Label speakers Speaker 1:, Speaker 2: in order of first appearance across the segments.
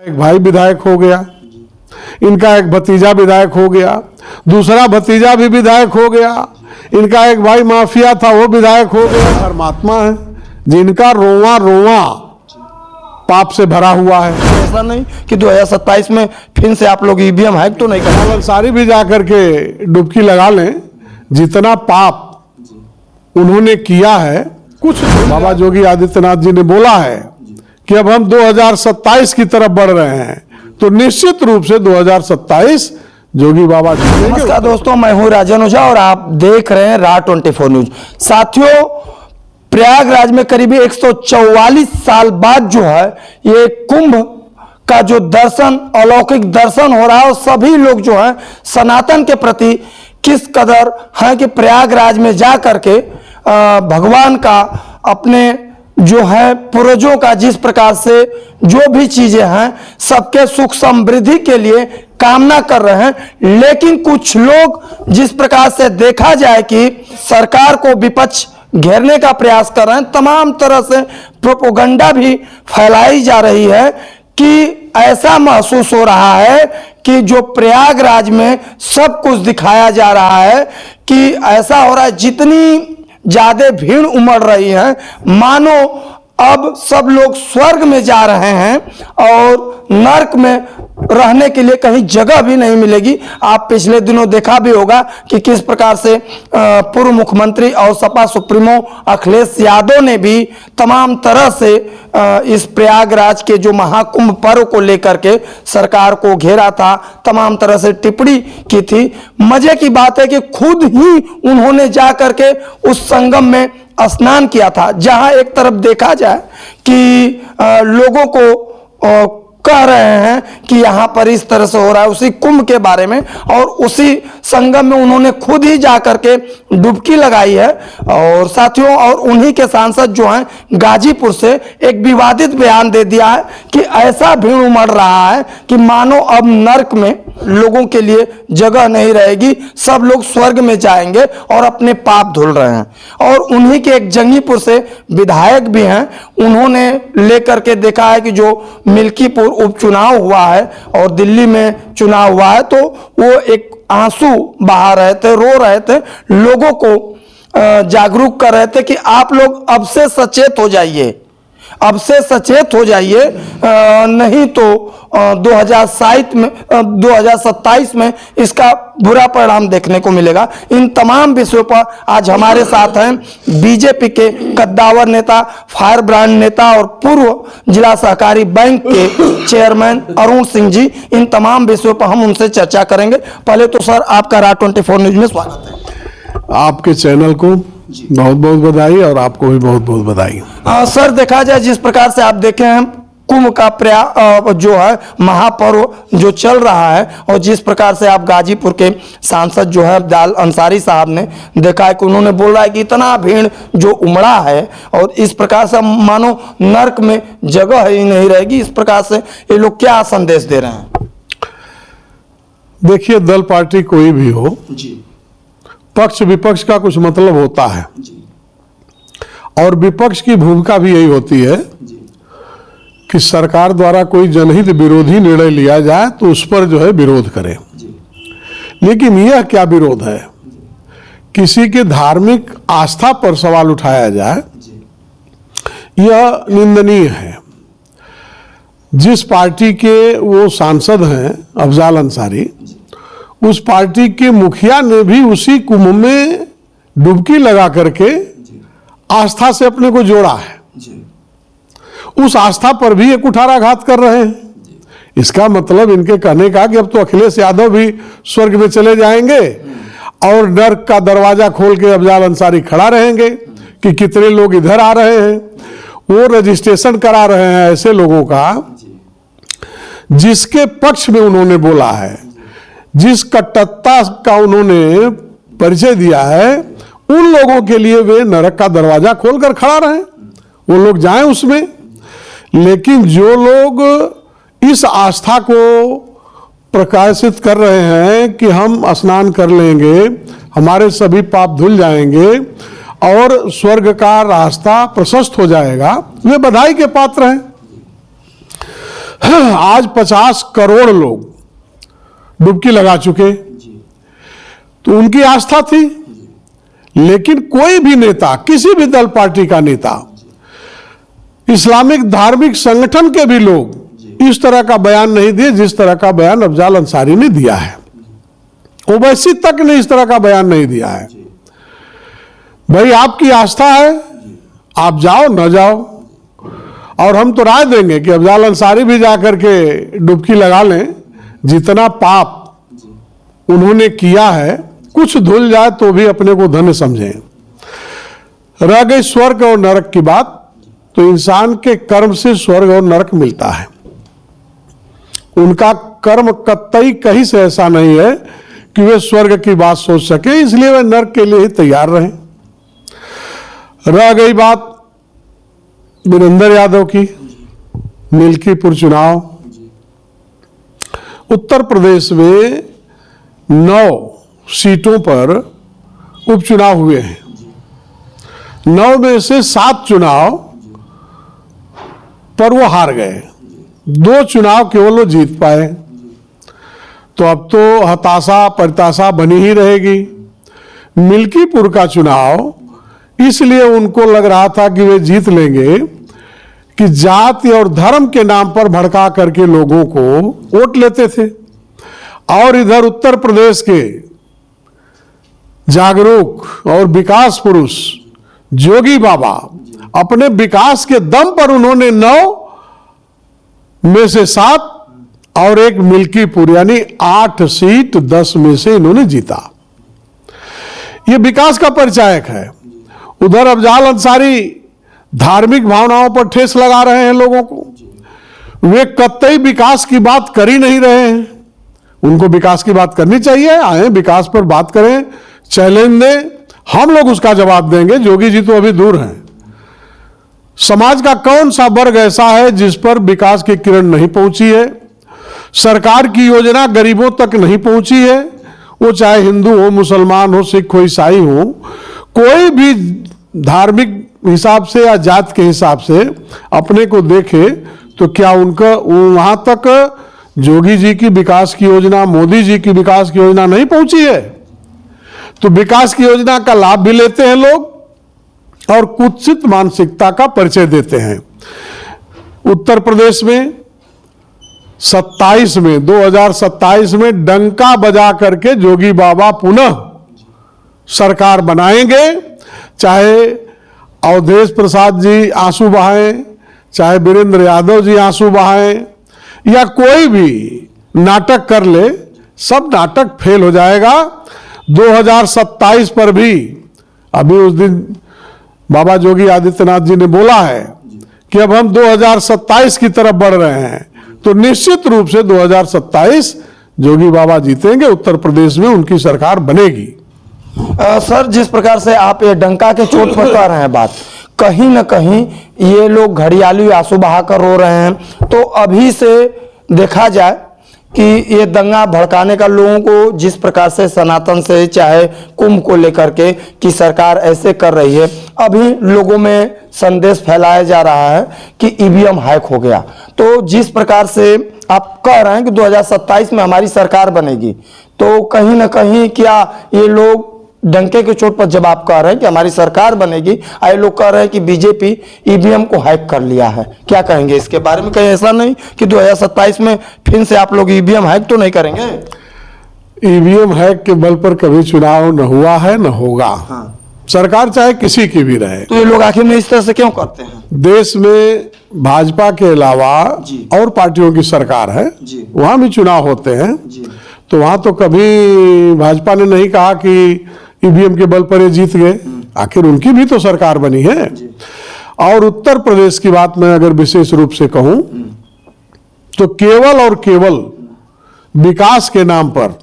Speaker 1: एक भाई विधायक हो गया, इनका एक भतीजा विधायक हो गया, दूसरा भतीजा भी विधायक हो गया, इनका एक भाई माफिया था वो विधायक हो गया। परमात्मा है जिनका रोवा रोवा पाप से भरा हुआ है।
Speaker 2: ऐसा नहीं कि 2027 में फिर से आप लोग ईवीएम हैक तो नहीं करेंगे।
Speaker 1: अंसारी भी जाकर के डुबकी लगा लें, जितना पाप उन्होंने किया है। कुछ बाबा योगी आदित्यनाथ जी ने बोला है कि अब हम 2027 की तरफ बढ़ रहे हैं, तो निश्चित रूप से 2027 जोगी बाबा जी।
Speaker 2: नमस्कार दोस्तों, मैं हूं राजन ओझा और आप देख रहे हैं राह 24 न्यूज। साथियों, प्रयागराज में करीबी 144 साल बाद जो है ये कुंभ का जो दर्शन, अलौकिक दर्शन हो रहा है, और सभी लोग जो है सनातन के प्रति किस कदर है कि प्रयागराज में जा करके भगवान का, अपने जो है पूर्वजों का जिस प्रकार से जो भी चीजें हैं सबके सुख समृद्धि के लिए कामना कर रहे हैं। लेकिन कुछ लोग जिस प्रकार से देखा जाए कि सरकार को विपक्ष घेरने का प्रयास कर रहे हैं, तमाम तरह से प्रोपोगंडा भी फैलाई जा रही है कि ऐसा महसूस हो रहा है कि जो प्रयागराज में सब कुछ दिखाया जा रहा है कि ऐसा हो रहा है, जितनी ज्यादा भीड़ उमड़ रही है मानो अब सब लोग स्वर्ग में जा रहे हैं और नर्क में रहने के लिए कहीं जगह भी नहीं मिलेगी। आप पिछले दिनों देखा भी होगा कि किस प्रकार से पूर्व मुख्यमंत्री और सपा सुप्रीमो अखिलेश यादव ने भी तमाम तरह से इस प्रयागराज के जो महाकुंभ पर्व को लेकर के सरकार को घेरा था, तमाम तरह से टिप्पणी की थी। मजे की बात है कि खुद ही उन्होंने जा करके उस संगम में स्नान किया था, जहां एक तरफ देखा जाए कि लोगों को कह रहे हैं कि यहां पर इस तरह से हो रहा है उसी कुंभ के बारे में, और उसी संगम में उन्होंने खुद ही जाकर के डुबकी लगाई है। और साथियों, और उन्हीं के सांसद जो हैं गाजीपुर से एक विवादित बयान दे दिया है कि ऐसा भीड़ उमड़ रहा है कि मानो अब नर्क में लोगों के लिए जगह नहीं रहेगी, सब लोग स्वर्ग में जाएंगे और अपने पाप धुल रहे हैं। और उन्हीं के एक जंगीपुर से विधायक भी हैं, उन्होंने लेकर के देखा है कि जो मिल्कीपुर उपचुनाव हुआ है और दिल्ली में चुनाव हुआ है, तो वो एक आंसू बहा रहे थे, रो रहे थे, लोगों को जागरूक कर रहे थे कि आप लोग अब से सचेत हो जाइए, अब से सचेत हो जाइए, नहीं तो 2027 में इसका बुरा परिणाम देखने को मिलेगा। इन तमाम विषयों पर आज हमारे साथ हैं बीजेपी के कद्दावर नेता, फायर ब्रांड नेता और पूर्व जिला सहकारी बैंक के चेयरमैन अरुण सिंह जी। इन तमाम विषयों पर हम उनसे चर्चा करेंगे। पहले तो सर, आपका राह 24 न्यूज में स्वागत है।
Speaker 1: आपके चैनल को बहुत बहुत बधाई और आपको भी बहुत बहुत बधाई।
Speaker 2: सर, देखा जाए जिस प्रकार से आप देखे हैं कुंभ का जो है महापर्व जो चल रहा है, और जिस प्रकार से आप गाजीपुर के सांसद जो है अब्दाल अंसारी साहब ने देखा है कि उन्होंने बोला है कि इतना भीड़ जो उमड़ा है और इस प्रकार से मानो नर्क में जगह ही नहीं रहेगी, इस प्रकार से ये लोग क्या संदेश दे रहे हैं?
Speaker 1: देखिए, दल पार्टी कोई भी हो जी, पक्ष विपक्ष का कुछ मतलब होता है जी। और विपक्ष की भूमिका भी यही होती है जी, कि सरकार द्वारा कोई जनहित विरोधी निर्णय लिया जाए तो उस पर जो है विरोध करें जी। लेकिन यह क्या विरोध है? किसी के धार्मिक आस्था पर सवाल उठाया जाए, यह निंदनीय है। जिस पार्टी के वो सांसद हैं अफजाल अंसारी, उस पार्टी के मुखिया ने भी उसी कुंभ में डुबकी लगा करके आस्था से अपने को जोड़ा है। उस आस्था पर भी ये कुठाराघात कर रहे हैं। इसका मतलब इनके कहने का कि अब तो अखिलेश यादव भी स्वर्ग में चले जाएंगे और नर्क का दरवाजा खोल के अफजाल अंसारी खड़ा रहेंगे कि कितने लोग इधर आ रहे हैं। वो रजिस्ट्रेशन करा रहे हैं ऐसे लोगों का जिसके पक्ष में उन्होंने बोला है, जिस कट्टरता का उन्होंने परिचय दिया है, उन लोगों के लिए वे नरक का दरवाजा खोलकर खड़ा रहे, वो लोग जाएं उसमें। लेकिन जो लोग इस आस्था को प्रकाशित कर रहे हैं कि हम स्नान कर लेंगे, हमारे सभी पाप धुल जाएंगे और स्वर्ग का रास्ता प्रशस्त हो जाएगा, वे बधाई के पात्र हैं। आज 50 करोड़ लोग डुबकी लगा चुके, तो उनकी आस्था थी। लेकिन कोई भी नेता, किसी भी दल पार्टी का नेता, इस्लामिक धार्मिक संगठन के भी लोग इस तरह का बयान नहीं दिए जिस तरह का बयान अफजाल अंसारी ने दिया है। ओवैसी तक ने इस तरह का बयान नहीं दिया है। भाई आपकी आस्था है, आप जाओ न जाओ, और हम तो राय देंगे कि अफजाल अंसारी भी जाकर के डुबकी लगा लें। जितना पाप उन्होंने किया है, कुछ धुल जाए तो भी अपने को धन्य समझें। रह गई स्वर्ग और नरक की बात, तो इंसान के कर्म से स्वर्ग और नरक मिलता है। उनका कर्म कतई कहीं से ऐसा नहीं है कि वे स्वर्ग की बात सोच सके, इसलिए वे नरक के लिए ही तैयार रहे। रह गई बात वीरेंद्र यादव की, मिल्कीपुर चुनाव। उत्तर प्रदेश में 9 सीटों पर उपचुनाव हुए हैं। 9 में से 7 चुनाव पर वो हार गए, 2 चुनाव केवल वो जीत पाए। तो अब तो हताशा परिताशा बनी ही रहेगी। मिल्कीपुर का चुनाव इसलिए उनको लग रहा था कि वे जीत लेंगे कि जाति और धर्म के नाम पर भड़का करके लोगों को वोट लेते थे। और इधर उत्तर प्रदेश के जागरूक और विकास पुरुष जोगी बाबा, अपने विकास के दम पर उन्होंने 9 में से 7 और एक मिल्कीपुर, यानी 8 सीट 10 में से इन्होंने जीता। ये विकास का परिचायक है। उधर अफजाल अंसारी धार्मिक भावनाओं पर ठेस लगा रहे हैं लोगों को। वे कतई विकास की बात कर ही नहीं रहे हैं। उनको विकास की बात करनी चाहिए, आए विकास पर बात करें, चैलेंज दें, हम लोग उसका जवाब देंगे। जोगी जी तो अभी दूर हैं। समाज का कौन सा वर्ग ऐसा है जिस पर विकास की किरण नहीं पहुंची है, सरकार की योजना गरीबों तक नहीं पहुंची है? वो चाहे हिंदू हो, मुसलमान हो, सिख हो, ईसाई हो, कोई भी धार्मिक हिसाब से या जात के हिसाब से अपने को देखे तो क्या उनका वहां तक जोगी जी की विकास की योजना, मोदी जी की विकास की योजना नहीं पहुंची है? तो विकास की योजना का लाभ भी लेते हैं लोग और कुत्सित मानसिकता का परिचय देते हैं। उत्तर प्रदेश में 2027 में डंका बजा करके जोगी बाबा पुनः सरकार बनाएंगे। चाहे अवधेश प्रसाद जी आंसू बहाएं, चाहे वीरेंद्र यादव जी आंसू बहाएं, या कोई भी नाटक कर ले, सब नाटक फेल हो जाएगा। 2027 पर भी, अभी उस दिन बाबा योगी आदित्यनाथ जी ने बोला है कि अब हम 2027 की तरफ बढ़ रहे हैं, तो निश्चित रूप से 2027 जोगी बाबा जीतेंगे, उत्तर प्रदेश में उनकी सरकार बनेगी।
Speaker 2: सर, जिस प्रकार से आप ये डंका के चोट पर कर रहे हैं बात, कहीं ना कहीं ये लोग घड़ियाली आंसू बहाकर रो रहे हैं। तो अभी से देखा जाए कि ये दंगा भड़काने का लोगों को जिस प्रकार से सनातन से चाहे कुंभ को लेकर के कि सरकार ऐसे कर रही है, अभी लोगों में संदेश फैलाया जा रहा है कि ईवीएम हैक हो गया। तो जिस प्रकार से आप कह रहे हैं कि 2027 में हमारी सरकार बनेगी, तो कहीं ना कहीं क्या ये लोग डंके के चोट पर जब आप कह रहे हैं कि हमारी सरकार बनेगी, ये लोग कह रहे हैं कि बीजेपी ईवीएम को हैक कर लिया है, क्या कहेंगे इसके बारे में? कहीं ऐसा नहीं कि 2027 में फिर से आप लोग ईवीएम हैक तो नहीं करेंगे?
Speaker 1: ईवीएम हैक के बल पर कभी चुनाव न हुआ है न होगा।
Speaker 2: हाँ।
Speaker 1: सरकार चाहे किसी की भी रहे।
Speaker 2: तो ये लोग आखिर में इस तरह से क्यों करते हैं?
Speaker 1: देश में भाजपा के अलावा और पार्टियों की सरकार है, वहां भी चुनाव होते हैं, तो वहां तो कभी भाजपा ने नहीं कहा कि ईवीएम के बल पर ये जीत गए। आखिर उनकी भी तो सरकार बनी है। और उत्तर प्रदेश की बात मैं अगर विशेष रूप से कहूं तो केवल और केवल विकास के नाम पर,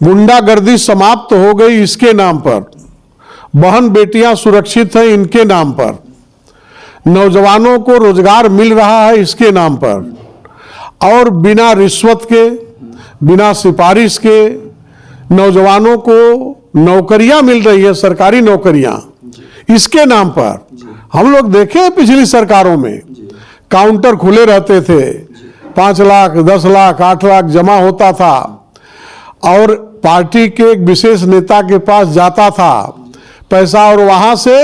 Speaker 1: गुंडागर्दी समाप्त हो गई इसके नाम पर, बहन बेटियां सुरक्षित हैं इनके नाम पर, नौजवानों को रोजगार मिल रहा है इसके नाम पर, और बिना रिश्वत के, बिना सिफारिश के नौजवानों को नौकरियां मिल रही है, सरकारी नौकरियां, इसके नाम पर। हम लोग देखे पिछली सरकारों में काउंटर खुले रहते थे, 5 लाख, 10 लाख, 8 लाख जमा होता था और पार्टी के एक विशेष नेता के पास जाता था पैसा, और वहां से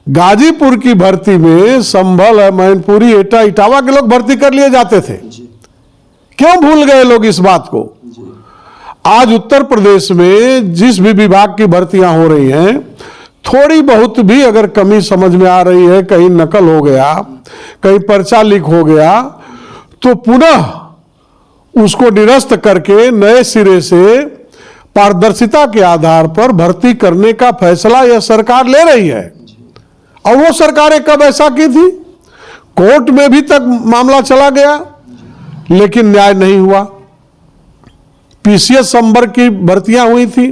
Speaker 1: गाजीपुर की भर्ती में संभल, मैनपुरी, एटा, इटावा के लोग भर्ती कर लिए जाते थे। क्यों भूल गए लोग इस बात को? आज उत्तर प्रदेश में जिस भी विभाग की भर्तियां हो रही हैं, थोड़ी बहुत भी अगर कमी समझ में आ रही है, कहीं नकल हो गया, कहीं पर्चा लीक हो गया, तो पुनः उसको निरस्त करके नए सिरे से पारदर्शिता के आधार पर भर्ती करने का फैसला यह सरकार ले रही है। और वो सरकारें कब ऐसा की थी? कोर्ट में भी तक मामला चला गया लेकिन न्याय नहीं हुआ। पीसीएस संवर्ग की भर्तियां हुई थी,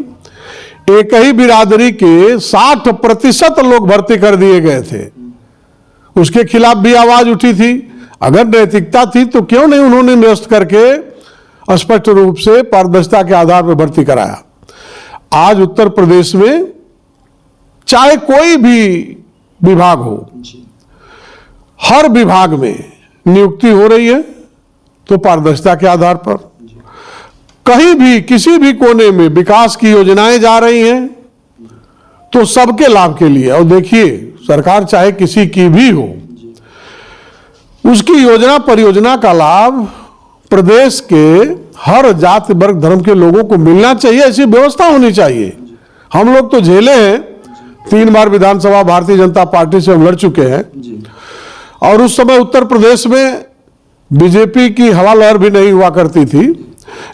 Speaker 1: एक ही बिरादरी के 60% लोग भर्ती कर दिए गए थे, उसके खिलाफ भी आवाज उठी थी। अगर नैतिकता थी तो क्यों नहीं उन्होंने निरस्त करके स्पष्ट रूप से पारदर्शिता के आधार पर भर्ती कराया? आज उत्तर प्रदेश में चाहे कोई भी विभाग हो, हर विभाग में नियुक्ति हो रही है तो पारदर्शिता के आधार पर, कहीं भी किसी भी कोने में विकास की योजनाएं जा रही हैं तो सबके लाभ के लिए। और देखिए, सरकार चाहे किसी की भी हो, उसकी योजना परियोजना का लाभ प्रदेश के हर जाति वर्ग धर्म के लोगों को मिलना चाहिए, ऐसी व्यवस्था होनी चाहिए। हम लोग तो झेले हैं, 3 बार विधानसभा भारतीय जनता पार्टी से हम लड़ चुके हैं और उस समय उत्तर प्रदेश में बीजेपी की हवा लहर भी नहीं हुआ करती थी,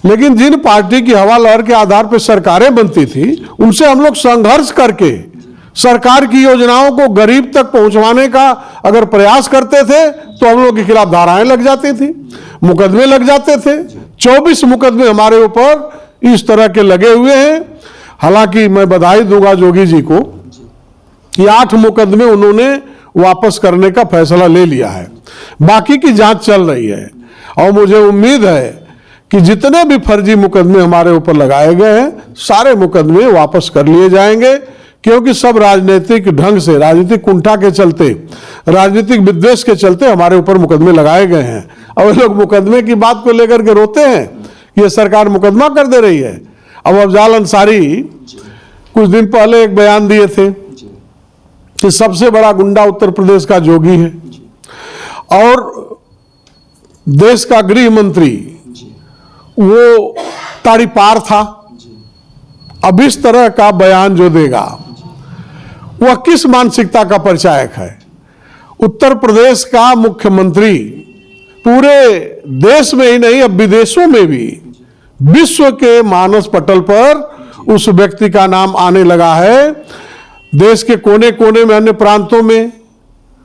Speaker 1: लेकिन जिन पार्टी की हवा लहर के आधार पर सरकारें बनती थी, उनसे हम लोग संघर्ष करके सरकार की योजनाओं को गरीब तक पहुंचवाने का अगर प्रयास करते थे तो हम लोग के खिलाफ धाराएं लग जाती थी, मुकदमे लग जाते थे। 24 मुकदमे हमारे ऊपर इस तरह के लगे हुए हैं। हालांकि मैं बधाई दूंगा जोगी जी को कि 8 मुकदमे उन्होंने वापस करने का फैसला ले लिया है, बाकी की जांच चल रही है। और मुझे उम्मीद है कि जितने भी फर्जी मुकदमे हमारे ऊपर लगाए गए हैं, सारे मुकदमे वापस कर लिए जाएंगे, क्योंकि सब राजनीतिक ढंग से, राजनीतिक कुंठा के चलते, राजनीतिक विद्वेष के चलते हमारे ऊपर मुकदमे लगाए गए हैं। और लोग मुकदमे की बात को लेकर के रोते हैं कि ये सरकार मुकदमा कर दे रही है। अब अफजाल अंसारी कुछ दिन पहले एक बयान दिए थे कि सबसे बड़ा गुंडा उत्तर प्रदेश का जोगी है और देश का गृह मंत्री वो तारीपार था। अब इस तरह का बयान जो देगा वह किस मानसिकता का परिचायक है? उत्तर प्रदेश का मुख्यमंत्री पूरे देश में ही नहीं, अब विदेशों में भी, विश्व के मानस पटल पर उस व्यक्ति का नाम आने लगा है। देश के कोने कोने में, अन्य प्रांतों में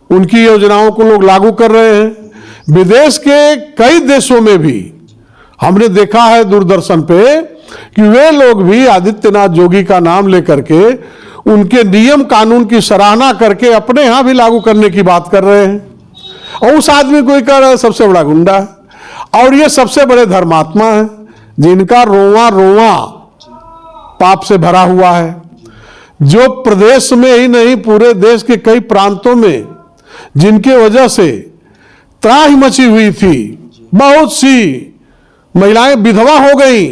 Speaker 1: उनकी योजनाओं को लोग लागू कर रहे हैं। विदेश के कई देशों में भी हमने देखा है दूरदर्शन पे कि वे लोग भी आदित्यनाथ जोगी का नाम लेकर के उनके नियम कानून की सराहना करके अपने यहां भी लागू करने की बात कर रहे हैं। और उस आदमी को कह रहा है सबसे बड़ा गुंडा है। और ये सबसे बड़े धर्मात्मा है जिनका रोआ रोआ पाप से भरा हुआ है, जो प्रदेश में ही नहीं पूरे देश के कई प्रांतों में जिनके वजह से त्राही मची हुई थी, बहुत सी महिलाएं विधवा हो गई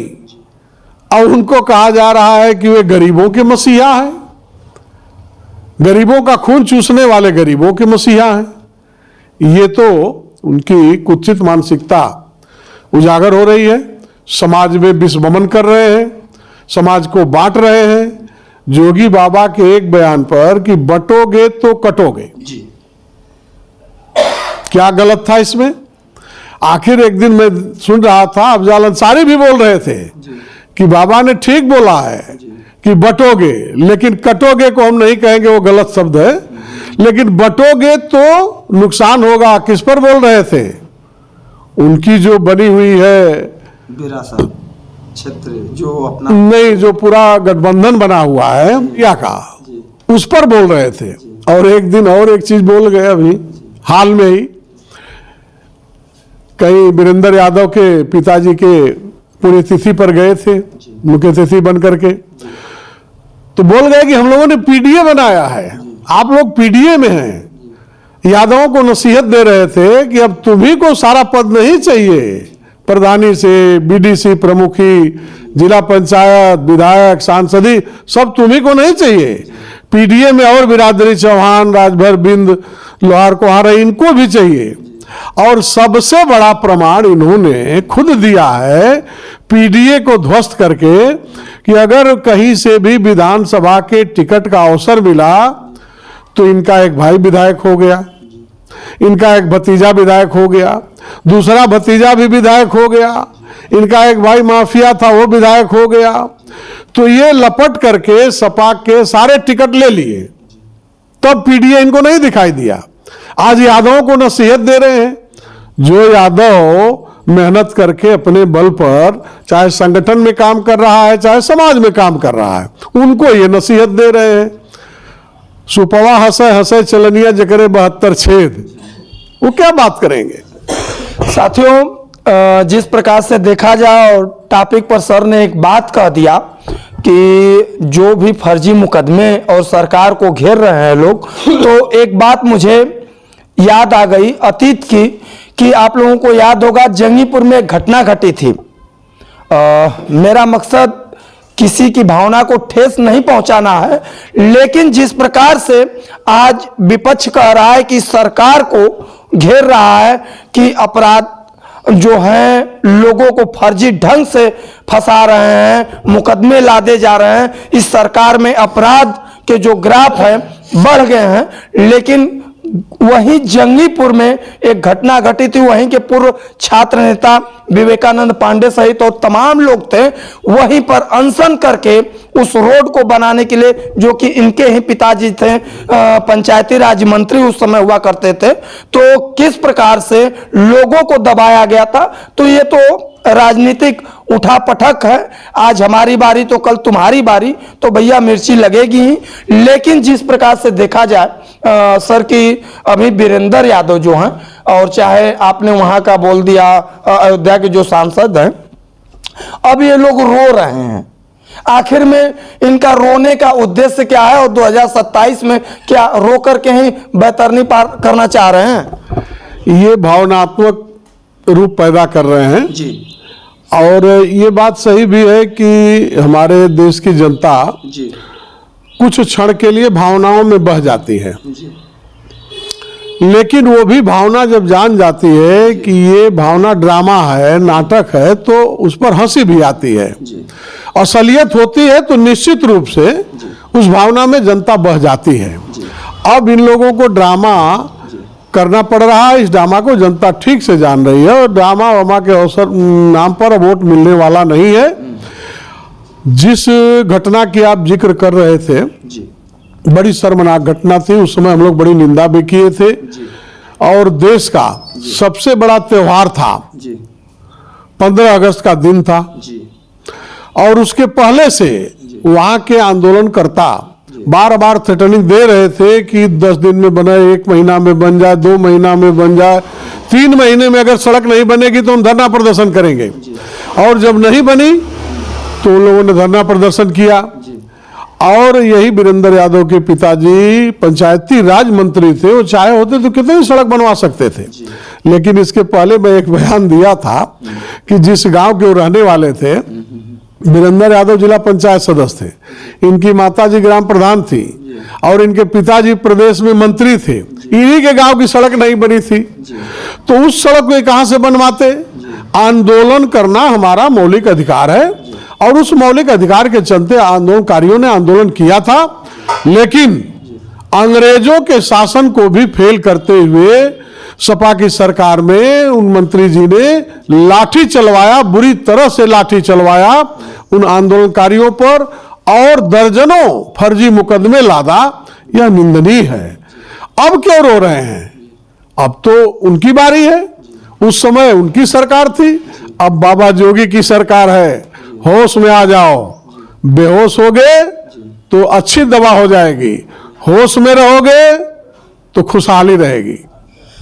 Speaker 1: और उनको कहा जा रहा है कि वे गरीबों के मसीहा हैं, गरीबों का खून चूसने वाले गरीबों के मसीहा हैं। ये तो उनकी कुत्सित मानसिकता उजागर हो रही है। समाज में विषमन कर रहे हैं, समाज को बांट रहे हैं। जोगी बाबा के एक बयान पर कि बटोगे तो कटोगे, क्या गलत था इसमें? आखिर एक दिन मैं सुन रहा था, अफजाल अंसारी भी बोल रहे थे कि बाबा ने ठीक बोला है कि बटोगे, लेकिन कटोगे को हम नहीं कहेंगे, वो गलत शब्द है। लेकिन बटोगे तो नुकसान होगा। किस पर बोल रहे थे? उनकी जो बनी हुई है
Speaker 3: विरासत क्षेत्र, जो अपना
Speaker 1: नहीं, जो पूरा गठबंधन बना हुआ है या का, उस पर बोल रहे थे। और एक दिन और एक चीज बोल गए अभी हाल में ही, कहीं वीरेंद्र यादव के पिताजी के पुण्यतिथि पर गए थे मुख्य अतिथि बन करके, तो बोल गए कि हम लोगों ने पीडीए बनाया है, आप लोग पीडीए में हैं। यादवों को नसीहत दे रहे थे कि अब तुम्ही को सारा पद नहीं चाहिए, प्रधानी से बीडीसी प्रमुखी, जिला पंचायत, विधायक, सांसदी, सब तुम्ही को नहीं चाहिए। पीडीए में और बिरादरी चौहान, राजभर, बिंद, लोहार, कोहारा, इनको भी चाहिए। और सबसे बड़ा प्रमाण इन्होंने खुद दिया है पीडीए को ध्वस्त करके कि अगर कहीं से भी विधानसभा के टिकट का अवसर मिला तो इनका एक भाई विधायक हो गया, इनका एक भतीजा विधायक हो गया, दूसरा भतीजा भी विधायक हो गया, इनका एक भाई माफिया था वो विधायक हो गया। तो ये लपट करके सपा के सारे टिकट ले लिए, तब पीडीए इनको नहीं दिखाई दिया। आज यादवों को नसीहत दे रहे हैं। जो यादव मेहनत करके अपने बल पर चाहे संगठन में काम कर रहा है, चाहे समाज में काम कर रहा है, उनको ये नसीहत दे रहे हैं। सुपवा हंसे हंसे चलनिया जकरे 72 छेद, वो क्या बात करेंगे।
Speaker 2: साथियों, जिस प्रकार से देखा जाए और टॉपिक पर सर ने एक बात कह दिया कि जो भी फर्जी मुकदमे और सरकार को घेर रहे हैं लोग, तो एक बात मुझे याद आ गई अतीत की कि आप लोगों को याद होगा जंगीपुर में एक घटना घटी थी। मेरा मकसद किसी की भावना को ठेस नहीं पहुंचाना है, लेकिन जिस प्रकार से आज विपक्ष कह रहा है कि सरकार को घेर रहा है कि अपराध जो हैं लोगों को फर्जी ढंग से फंसा रहे हैं, मुकदमे लादे जा रहे हैं, इस सरकार में अपराध के जो ग्राफ है बढ़ गए हैं। लेकिन वहीं जंगीपुर में एक घटना घटी थी, वहीं के पूर्व छात्र नेता विवेकानंद पांडे सहित और तमाम लोग थे वहीं पर अनशन करके उस रोड को बनाने के लिए, जो कि इनके ही पिताजी थे, पंचायती राज मंत्री उस समय हुआ करते थे। तो किस प्रकार से लोगों को दबाया गया था। तो ये तो राजनीतिक उठापटक है, आज हमारी बारी तो कल तुम्हारी बारी, तो भैया मिर्ची लगेगी ही। लेकिन जिस प्रकार से देखा जाए सर की अभी वीरेंद्र यादव जो हैं, और चाहे आपने वहां का बोल दिया अयोध्या के जो सांसद हैं, अब ये लोग रो रहे हैं। आखिर में इनका रोने का उद्देश्य क्या है और 2027 में क्या रो करके ही बैतरनी पार करना चाह रहे हैं?
Speaker 1: ये भावनात्मक रूप पैदा कर रहे हैं
Speaker 3: जी
Speaker 1: और ये बात सही भी है कि हमारे देश की जनता
Speaker 3: जी
Speaker 1: कुछ क्षण के लिए भावनाओं में बह जाती है,
Speaker 3: जी
Speaker 1: लेकिन वो भी भावना जब जान जाती है कि ये भावना ड्रामा है, नाटक है, तो उस पर हंसी भी आती है।
Speaker 3: जी
Speaker 1: असलियत होती है तो निश्चित रूप से उस भावना में जनता बह जाती है। अब इन लोगों को ड्रामा करना पड़ रहा है, इस ड्रामा को जनता ठीक से जान रही है और ड्रामा वामा के अवसर नाम पर वोट मिलने वाला नहीं है। जिस घटना की आप जिक्र कर रहे थे,
Speaker 3: जी
Speaker 1: बड़ी शर्मनाक घटना थी, उस समय हम लोग बड़ी निंदा भी किए थे और देश का सबसे बड़ा त्योहार था,
Speaker 3: जी
Speaker 1: 15 अगस्त का दिन था
Speaker 3: जी
Speaker 1: और उसके पहले से वहां के आंदोलनकर्ता बार बार थ्रेटनिंग दे रहे थे कि 10 दिन में बने, 1 महीना में बन जाए, 2 महीना में बन जाए, 3 महीने में अगर सड़क नहीं बनेगी तो हम धरना प्रदर्शन करेंगे। और जब नहीं बनी तो उन लोगों ने धरना प्रदर्शन किया और यही वीरेंद्र यादव के पिताजी पंचायती राज मंत्री थे, वो चाहे होते तो कितनी सड़क बनवा सकते थे। लेकिन इसके पहले मैं एक बयान दिया था कि जिस गांव के वो रहने वाले थे, वीरेंद्र यादव जिला पंचायत सदस्य थे, इनकी माताजी ग्राम प्रधान थी और इनके पिताजी प्रदेश में मंत्री थे, इन्हीं के गांव की सड़क नहीं बनी थी। तो उस सड़क को कहां से बनवाते? आंदोलन करना हमारा मौलिक अधिकार है और उस मौलिक अधिकार के चलते आंदोलनकारियों ने आंदोलन किया था। लेकिन अंग्रेजों के शासन को भी फेल करते हुए सपा की सरकार में उन मंत्री जी ने लाठी चलवाया, बुरी तरह से लाठी चलवाया उन आंदोलनकारियों पर और दर्जनों फर्जी मुकदमे लादा। यह निंदनीय है। अब क्यों रो रहे हैं? अब तो उनकी बारी है, उस समय उनकी सरकार थी, अब बाबा जोगी की सरकार है। होश में आ जाओ, बेहोश हो गए तो अच्छी दवा हो जाएगी, होश में रहोगे तो खुशहाली रहेगी।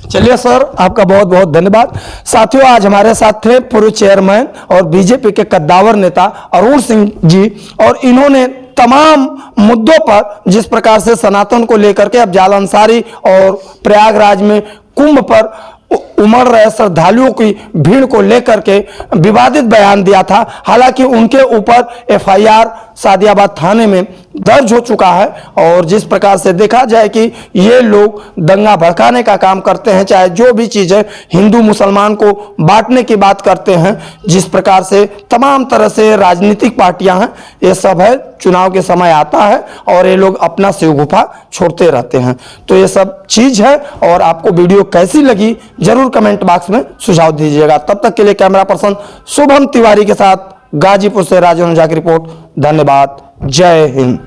Speaker 2: चलिए सर, आपका बहुत बहुत धन्यवाद। साथियों, आज हमारे साथ थे पूर्व चेयरमैन और बीजेपी के कद्दावर नेता अरुण सिंह जी और इन्होंने तमाम मुद्दों पर जिस प्रकार से सनातन को लेकर के अफजाल अंसारी और प्रयागराज में कुंभ पर उमड़ रहे श्रद्धालुओं की भीड़ को लेकर के विवादित बयान दिया था। हालांकि उनके ऊपर एफआईआर सादियाबाद थाने में दर्ज हो चुका है और जिस प्रकार से देखा जाए कि ये लोग दंगा भड़काने का काम करते हैं, चाहे जो भी चीजें हिंदू मुसलमान को बांटने की बात करते हैं, जिस प्रकार से तमाम तरह से राजनीतिक पार्टियां हैं, ये सब है चुनाव के समय आता है और ये लोग अपना शिवगुफा छोड़ते रहते हैं। तो ये सब चीज है और आपको वीडियो कैसी लगी जरूर कमेंट बॉक्स में सुझाव दीजिएगा। तब तक के लिए कैमरा पर्सन शुभम तिवारी के साथ गाजीपुर से राजन ओझा की रिपोर्ट। धन्यवाद। जय हिंद।